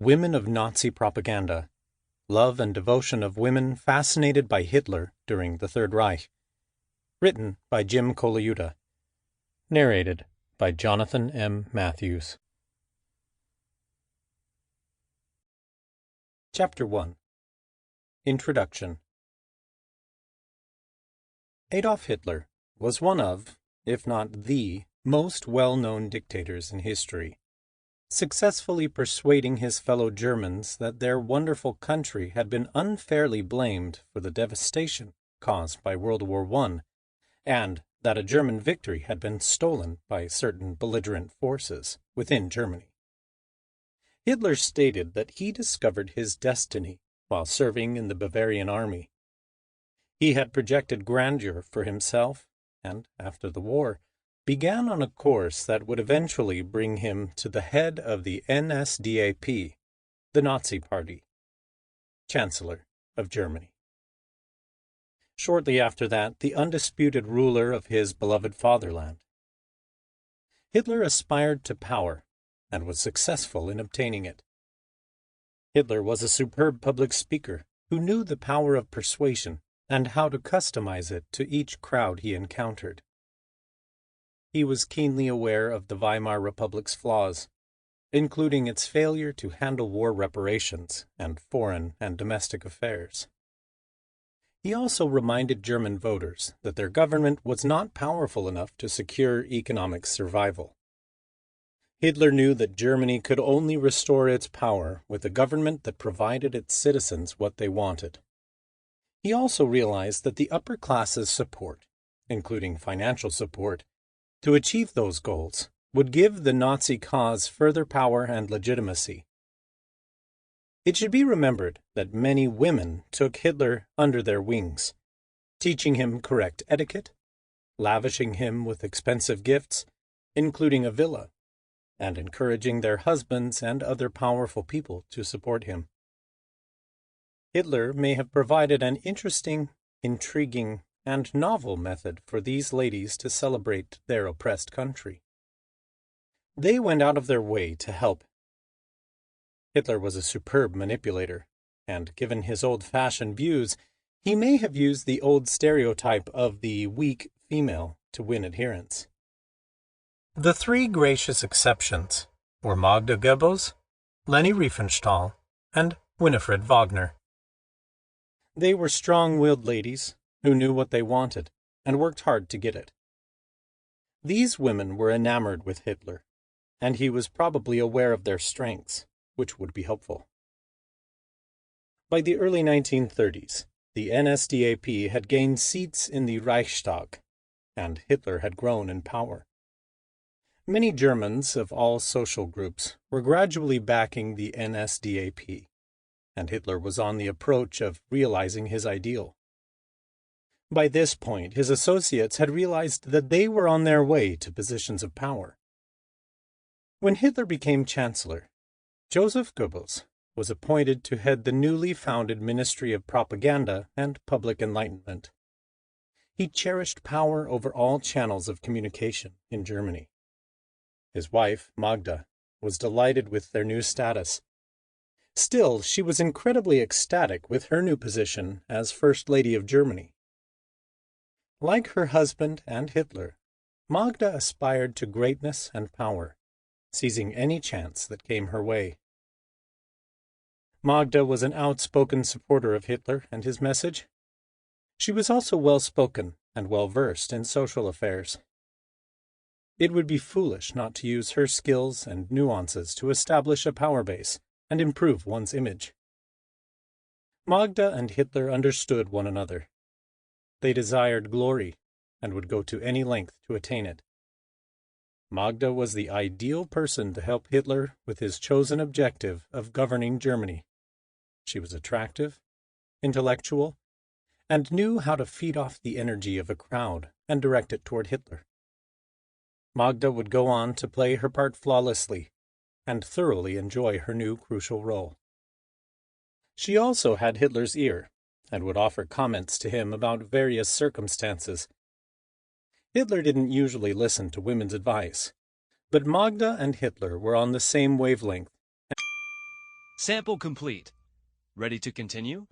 Women of Nazi Propaganda. Love and Devotion of Women Fascinated by Hitler During the Third Reich. Written by Jim Colajuta. Narrated by Jonathan M. Matthews. Chapter 1. Introduction. Adolf Hitler was one of, if not the, most well-known dictators in history, successfully persuading his fellow Germans that their wonderful country had been unfairly blamed for the devastation caused by World War I, and that a German victory had been stolen by certain belligerent forces within Germany. Hitler stated that he discovered his destiny while serving in the Bavarian army. He had projected grandeur for himself, and, after the war, began on a course that would eventually bring him to the head of the NSDAP, the Nazi Party, Chancellor of Germany. Shortly after that, the undisputed ruler of his beloved fatherland. Hitler aspired to power, and was successful in obtaining it. Hitler was a superb public speaker who knew the power of persuasion and how to customize it to each crowd he encountered. He was keenly aware of the Weimar Republic's flaws, including its failure to handle war reparations and foreign and domestic affairs. He also reminded German voters that their government was not powerful enough to secure economic survival. Hitler knew that Germany could only restore its power with a government that provided its citizens what they wanted. He also realized that the upper class's support, including financial support, to achieve those goals would give the Nazi cause further power and legitimacy. It should be remembered that many women took Hitler under their wings, teaching him correct etiquette, lavishing him with expensive gifts, including a villa, and encouraging their husbands and other powerful people to support him. Hitler may have provided an interesting, intriguing, and novel method for these ladies to celebrate their oppressed country. They went out of their way to help. Hitler was a superb manipulator, and given his old-fashioned views, he may have used the old stereotype of the weak female to win adherents. The three gracious exceptions were Magda Goebbels, Leni Riefenstahl, and Winifred Wagner. They were strong-willed ladies who knew what they wanted and worked hard to get it. These women were enamored with Hitler, and he was probably aware of their strengths, which would be helpful. By the early 1930s, the NSDAP had gained seats in the Reichstag, and Hitler had grown in power. Many Germans of all social groups were gradually backing the NSDAP, and Hitler was on the approach of realizing his ideal. By this point, his associates had realized that they were on their way to positions of power. When Hitler became Chancellor, Joseph Goebbels was appointed to head the newly founded Ministry of Propaganda and Public Enlightenment. He cherished power over all channels of communication in Germany. His wife, Magda, was delighted with their new status. Still, she was incredibly ecstatic with her new position as First Lady of Germany. Like her husband and Hitler, Magda aspired to greatness and power, seizing any chance that came her way. Magda was an outspoken supporter of Hitler and his message. She was also well-spoken and well-versed in social affairs. It would be foolish not to use her skills and nuances to establish a power base and improve one's image. Magda and Hitler understood one another. They desired glory and would go to any length to attain it. Magda was the ideal person to help Hitler with his chosen objective of governing Germany. She was attractive, intellectual, and knew how to feed off the energy of a crowd and direct it toward Hitler. Magda would go on to play her part flawlessly and thoroughly enjoy her new crucial role. She also had Hitler's ear and would offer comments to him about various circumstances. Hitler didn't usually listen to women's advice, but Magda and Hitler were on the same wavelength. Sample complete. Ready to continue?